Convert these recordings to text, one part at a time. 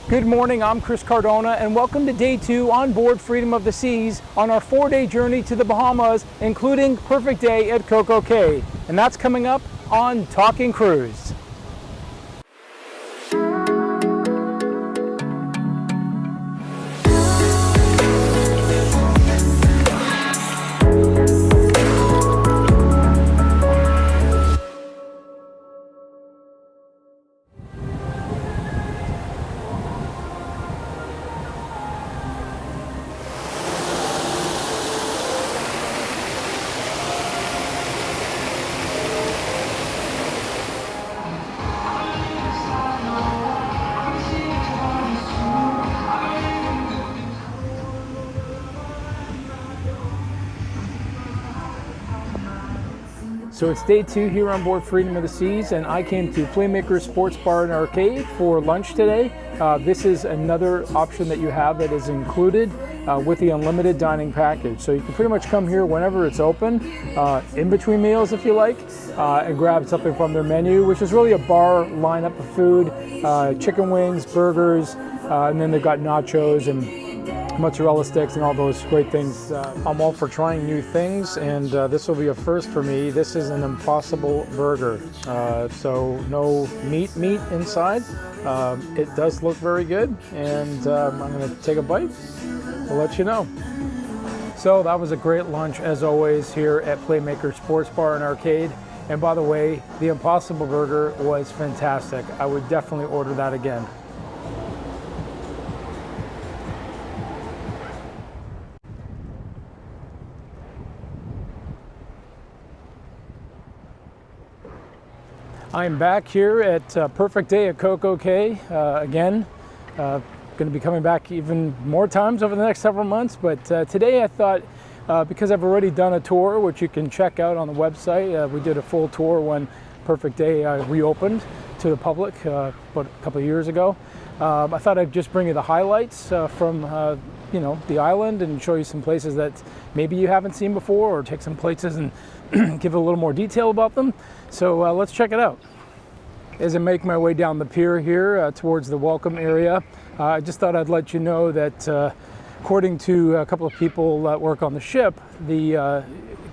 Good morning, I'm Chris Cardona, and welcome to day 2 on board Freedom of the Seas on our 4-day journey to the Bahamas, including perfect day at CocoCay. And that's coming up on Talking Cruise. So it's day 2 here on board Freedom of the Seas, and I came to Playmakers Sports Bar and Arcade for lunch today. This is another option that you have that is included with the unlimited dining package. So you can pretty much come here whenever it's open, in between meals if you like, and grab something from their menu, which is really a bar lineup of food, chicken wings, burgers, and then they've got nachos and mozzarella sticks and all those great things. I'm all for trying new things, and this will be a first for me. This is an Impossible Burger, so no meat inside. It does look very good, and I'm going to take a bite. I'll let you know. So that was a great lunch as always here at Playmakers Sports Bar and Arcade. And by the way, the Impossible Burger was fantastic. I would definitely order that again. I'm back here at Perfect Day at CocoCay again. Going to be coming back even more times over the next several months, but today I thought, because I've already done a tour, which you can check out on the website. We did a full tour when Perfect Day reopened to the public about a couple of years ago. I thought I'd just bring you the highlights from the island and show you some places that maybe you haven't seen before, or take some places and give a little more detail about them. So let's check it out. As I make my way down the pier here towards the welcome area, I just thought I'd let you know that according to a couple of people that work on the ship, the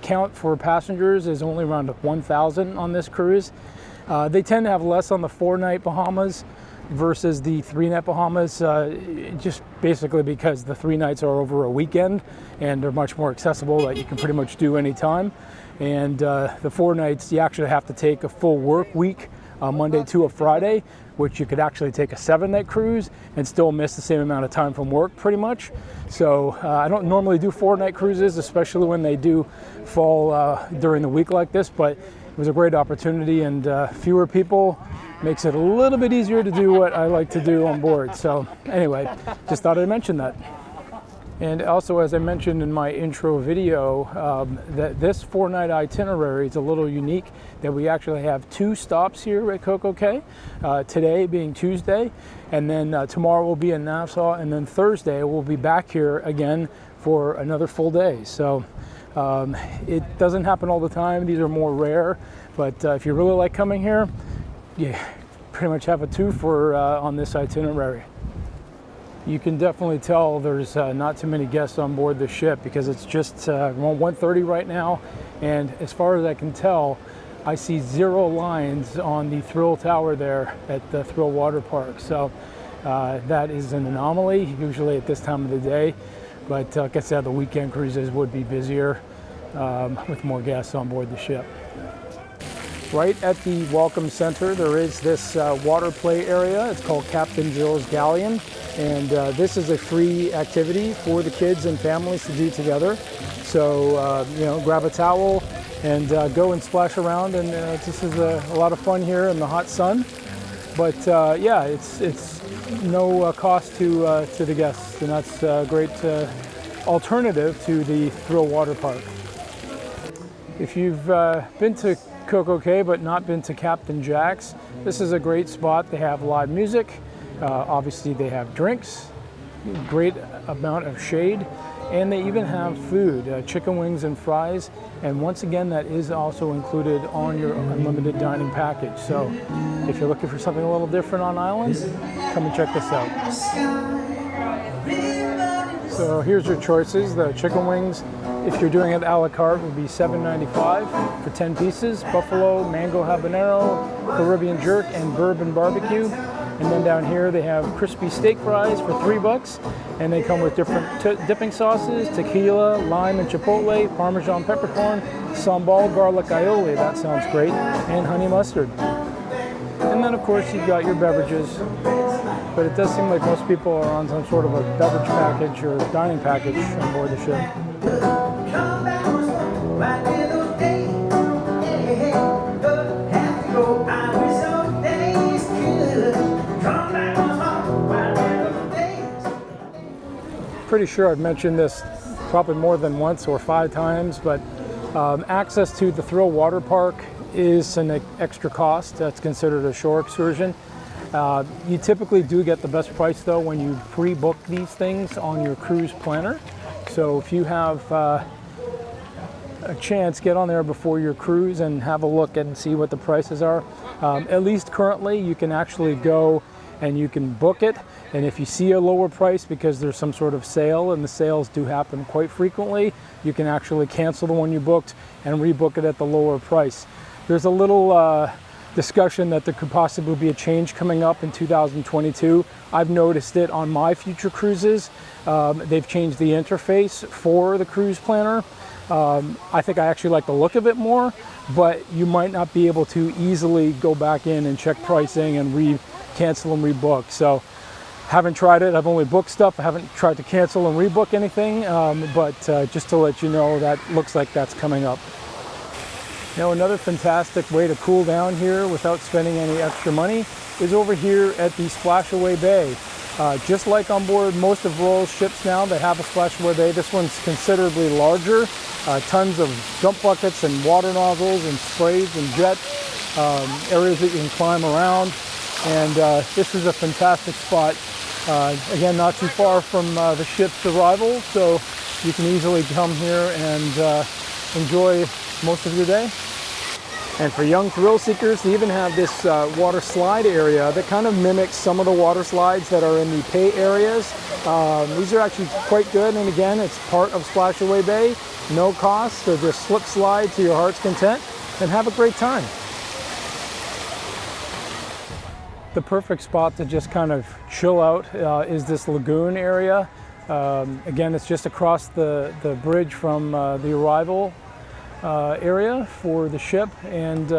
count for passengers is only around 1,000 on this cruise. They tend to have less on the 4-night Bahamas versus the 3-night Bahamas, just basically because the 3 nights are over a weekend and they're much more accessible, that you can pretty much do anytime. And the 4 nights, you actually have to take a full work week, Monday to a Friday, which you could actually take a 7-night cruise and still miss the same amount of time from work pretty much. So I don't normally do 4-night cruises, especially when they do fall during the week like this, but it was a great opportunity, and fewer people makes it a little bit easier to do what I like to do on board. So anyway, just thought I'd mention that. And also, as I mentioned in my intro video, that this 4-night itinerary is a little unique, that we actually have 2 stops here at CocoCay, today being Tuesday, and then tomorrow we'll be in Nassau, and then Thursday we'll be back here again for another full day. So it doesn't happen all the time. These are more rare, but if you really like coming here, you pretty much have a 2-for on this itinerary. You can definitely tell there's not too many guests on board the ship, because it's just around 1:30 right now, and as far as I can tell, I see 0 lines on the Thrill Tower there at the Thrill Water Park. So that is an anomaly, usually at this time of the day, but like I said, the weekend cruises would be busier with more guests on board the ship. Right at the Welcome Center, there is this water play area. It's called Captain Jill's Galleon, and this is a free activity for the kids and families to do together. So, grab a towel and go and splash around, and this is a lot of fun here in the hot sun. But yeah, it's no cost to the guests, and that's a great alternative to the Thrill Water Park. If you've been to CocoCay but not been to Captain Jack's, this is a great spot. They have live music, obviously they have drinks, great amount of shade, And they even have food, chicken wings and fries. And once again, that is also included on your unlimited dining package. So if you're looking for something a little different on island, come and check this out. So here's your choices. The chicken wings, if you're doing it a la carte, would be $7.95 for 10 pieces. Buffalo, mango habanero, Caribbean jerk, and bourbon barbecue. And then down here they have crispy steak fries for $3, and they come with different dipping sauces: tequila, lime and chipotle, Parmesan peppercorn, sambal garlic aioli, that sounds great, and honey mustard. And then of course you've got your beverages, but it does seem like most people are on some sort of a beverage package or dining package on board the ship. Pretty sure I've mentioned this probably more than once or 5 times, but access to the Thrill Water Park is an extra cost. That's considered a shore excursion. You typically do get the best price though when you pre-book these things on your cruise planner. So if you have a chance, get on there before your cruise and have a look and see what the prices are. At least currently you can actually go and you can book it, and if you see a lower price because there's some sort of sale, and the sales do happen quite frequently, you can actually cancel the one you booked and rebook it at the lower price. There's a little discussion that there could possibly be a change coming up in 2022. I've noticed it on my future cruises. They've changed the interface for the cruise planner. I think I actually like the look of it more, but you might not be able to easily go back in and check pricing and cancel and rebook. So haven't tried it. I've only booked stuff. I haven't tried to cancel and rebook anything, but just to let you know, that looks like that's coming up. Now another fantastic way to cool down here without spending any extra money is over here at the Splashaway Bay. Just like on board most of Royal's ships now, they have a Splashaway Bay. This one's considerably larger. Tons of dump buckets and water nozzles and sprays and jets, areas that you can climb around. And this is a fantastic spot. Again, not too far from the ship's arrival, so you can easily come here and enjoy most of your day. And for young thrill seekers, they even have this water slide area that kind of mimics some of the water slides that are in the pay areas. These are actually quite good, and again, it's part of Splashaway Bay, no cost, so just slip slide to your heart's content and have a great time. The perfect spot to just kind of chill out is this lagoon area. Again, it's just across the bridge from the arrival area for the ship, and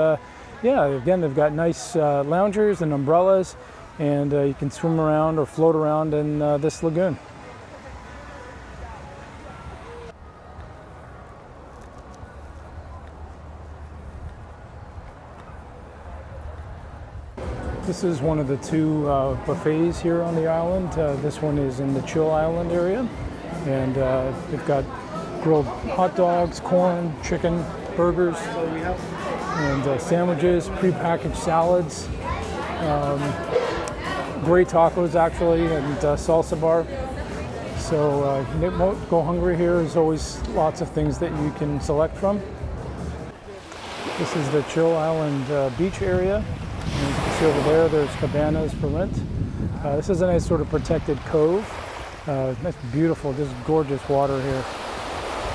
yeah, again, they've got nice loungers and umbrellas, and you can swim around or float around in this lagoon. This is one of the 2 buffets here on the island. This one is in the Chill Island area, and they've got grilled hot dogs, corn, chicken, burgers, and sandwiches, prepackaged salads, great tacos actually, and salsa bar. So you won't go hungry here. There's always lots of things that you can select from. This is the Chill Island beach area. And you can see over there, there's cabanas for rent. This is a nice sort of protected cove. Nice, beautiful, just gorgeous water here.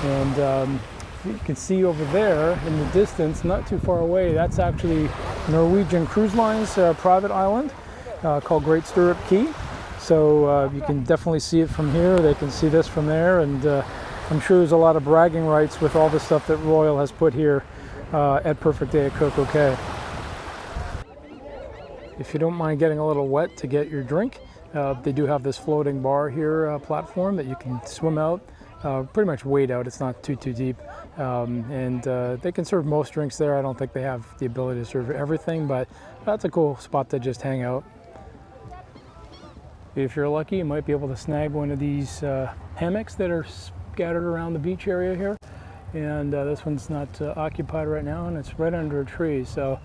And you can see over there in the distance, not too far away, that's actually Norwegian Cruise Line's private island called Great Stirrup Cay. So you can definitely see it from here. They can see this from there. And I'm sure there's a lot of bragging rights with all the stuff that Royal has put here at Perfect Day at CocoCay. If you don't mind getting a little wet to get your drink, they do have this floating bar here platform that you can swim out, pretty much wade out. It's not too deep, and they can serve most drinks there. I don't think they have the ability to serve everything, but that's a cool spot to just hang out. If you're lucky, you might be able to snag one of these hammocks that are scattered around the beach area here, and this one's not occupied right now, and it's right under a tree, so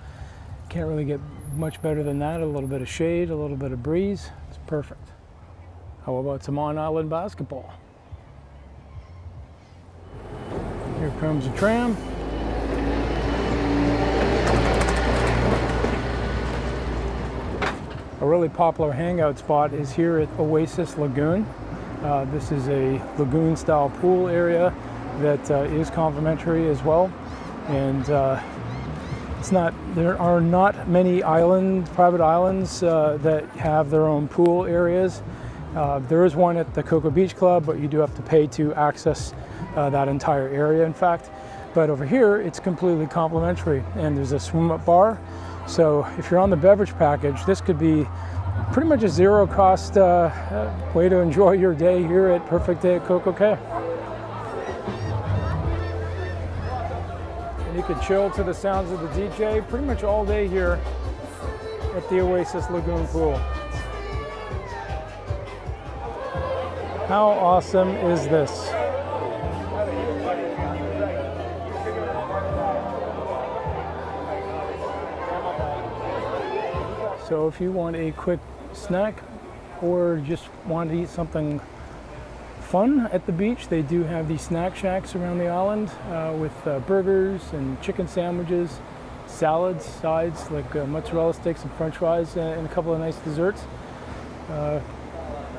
can't really get much better than that. A little bit of shade, a little bit of breeze. It's perfect. How about some on-island basketball? Here comes a tram. A really popular hangout spot is here at Oasis Lagoon. This is a lagoon style pool area that is complimentary as well. And there are not many private islands that have their own pool areas. There is one at the Cocoa Beach Club, but you do have to pay to access that entire area, in fact. But over here, it's completely complimentary, and there's a swim-up bar. So if you're on the beverage package, this could be pretty much a zero-cost way to enjoy your day here at Perfect Day at CocoCay. And you could chill to the sounds of the DJ pretty much all day here at the Oasis Lagoon Pool. How awesome is this? So if you want a quick snack or just want to eat something fun at the beach, they do have these snack shacks around the island with burgers and chicken sandwiches, salads, sides like mozzarella sticks and french fries, and a couple of nice desserts.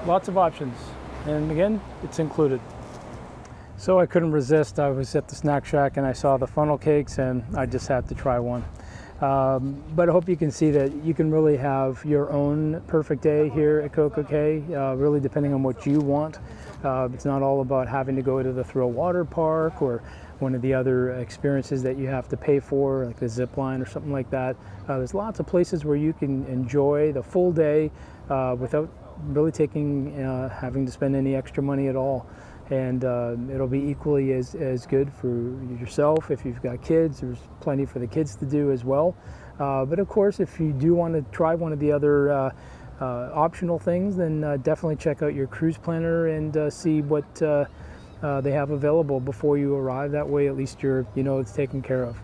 Lots of options. And again, it's included. So I couldn't resist. I was at the snack shack and I saw the funnel cakes and I just had to try one. But I hope you can see that you can really have your own perfect day here at CocoCay, really depending on what you want. It's not all about having to go to the Thrill Water Park or one of the other experiences that you have to pay for, like the zip line or something like that. There's lots of places where you can enjoy the full day without really having to spend any extra money at all. And it'll be equally as good for yourself. If you've got kids, there's plenty for the kids to do as well. But of course, if you do want to try one of the other optional things, then definitely check out your cruise planner and see what they have available before you arrive. That way, at least you know it's taken care of.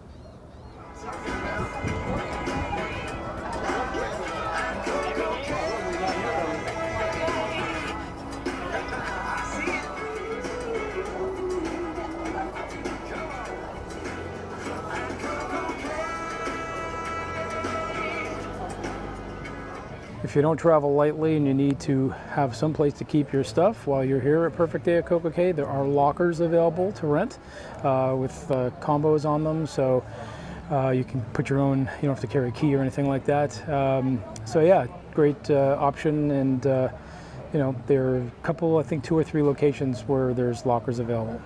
If you don't travel lightly and you need to have some place to keep your stuff while you're here at Perfect Day at CocoCay, there are lockers available to rent with combos on them, so you can put your own, you don't have to carry a key or anything like that. So yeah, great option, and there are a couple, I think 2 or 3 locations where there's lockers available.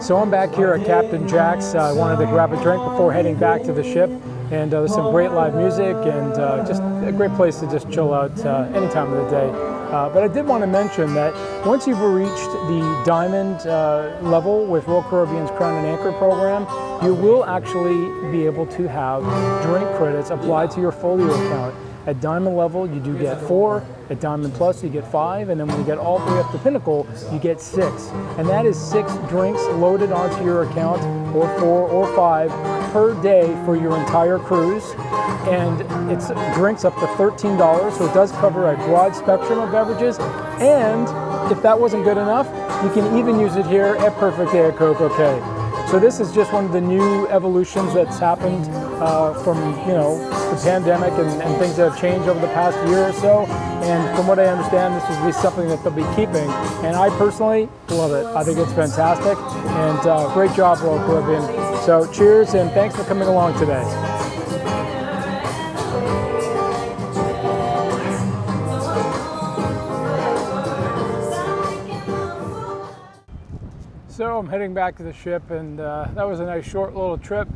So I'm back here at Captain Jack's. I wanted to grab a drink before heading back to the ship, and there's some great live music and just a great place to just chill out any time of the day. But I did want to mention that once you've reached the diamond level with Royal Caribbean's Crown and Anchor program, you will actually be able to have drink credits applied to your Folio account. At Diamond level, you do get 4. At Diamond Plus, you get 5. And then when you get all the way up to Pinnacle, you get 6. And that is 6 drinks loaded onto your account, or 4 or 5 per day for your entire cruise. And it's drinks up to $13, so it does cover a broad spectrum of beverages. And if that wasn't good enough, you can even use it here at Perfect Day at CocoCay. So this is just one of the new evolutions that's happened from the pandemic and things that have changed over the past year or so. And from what I understand, this will be something that they'll be keeping. And I personally love it. I think it's fantastic. And great job, Royal Caribbean. So cheers and thanks for coming along today. So I'm heading back to the ship, and that was a nice short little trip,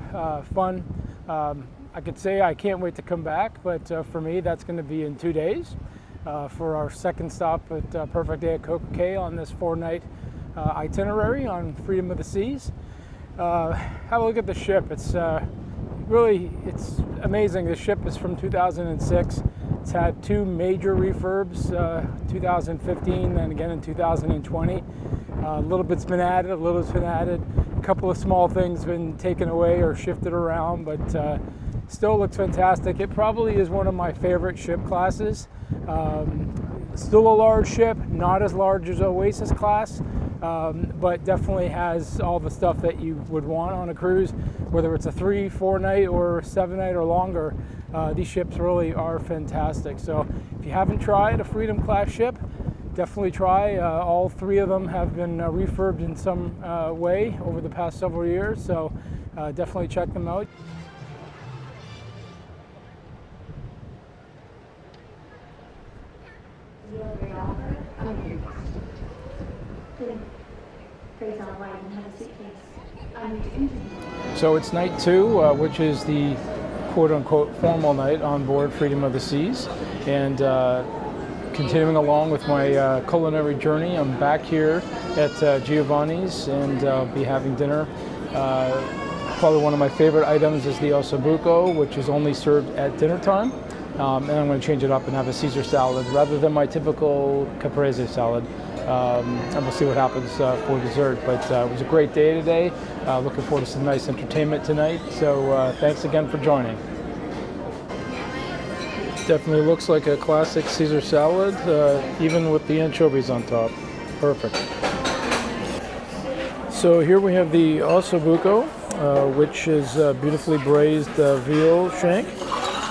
fun. I could say I can't wait to come back, but for me that's going to be in 2 days for our second stop at Perfect Day at CocoCay on this 4-night itinerary on Freedom of the Seas. Have a look at the ship. It's really, it's amazing. The ship is from 2006. It's had 2 major refurbs, 2015 and again in 2020. A little bit's been added, a little bit's been added. A couple of small things been taken away or shifted around, but still looks fantastic. It probably is one of my favorite ship classes. Still a large ship, not as large as Oasis class, but definitely has all the stuff that you would want on a cruise, whether it's a 3, 4 night or 7 night or longer. These ships really are fantastic. So if you haven't tried a Freedom class ship, definitely try. All 3 of them have been refurbed in some way over the past several years, so definitely check them out. So it's night 2, which is the quote-unquote formal night on board Freedom of the Seas, and continuing along with my culinary journey, I'm back here at Giovanni's, and I'll be having dinner. Probably one of my favorite items is the ossobuco, which is only served at dinner time. And I'm going to change it up and have a Caesar salad rather than my typical caprese salad. And we'll see what happens for dessert. But it was a great day today. Looking forward to some nice entertainment tonight. So thanks again for joining. Definitely looks like a classic Caesar salad, even with the anchovies on top. Perfect. So here we have the ossobuco, which is beautifully braised veal shank.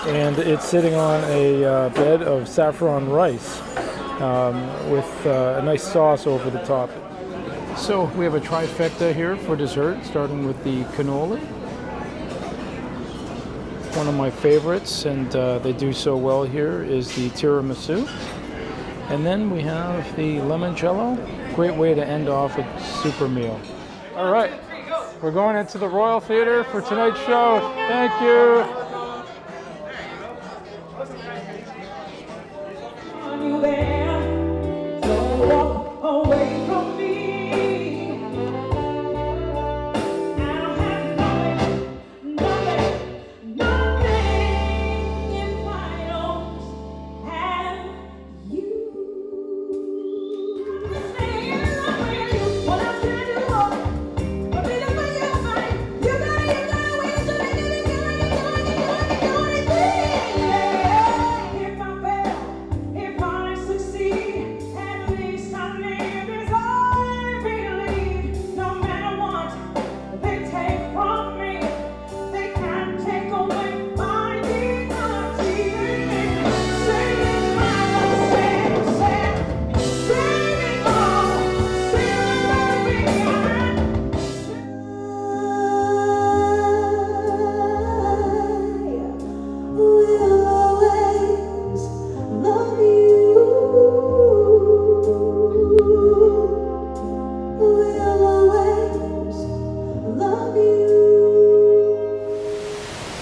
And it's sitting on a bed of saffron rice with a nice sauce over the top. So we have a trifecta here for dessert, starting with the cannoli. One of my favorites, and they do so well here, is the tiramisu. And then we have the limoncello. Great way to end off a super meal. All right, we're going into the Royal Theater for tonight's show. Thank you.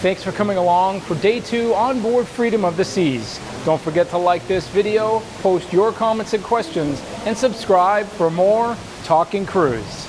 Thanks for coming along for day 2 on board Freedom of the Seas. Don't forget to like this video, post your comments and questions, and subscribe for more Talking Cruise.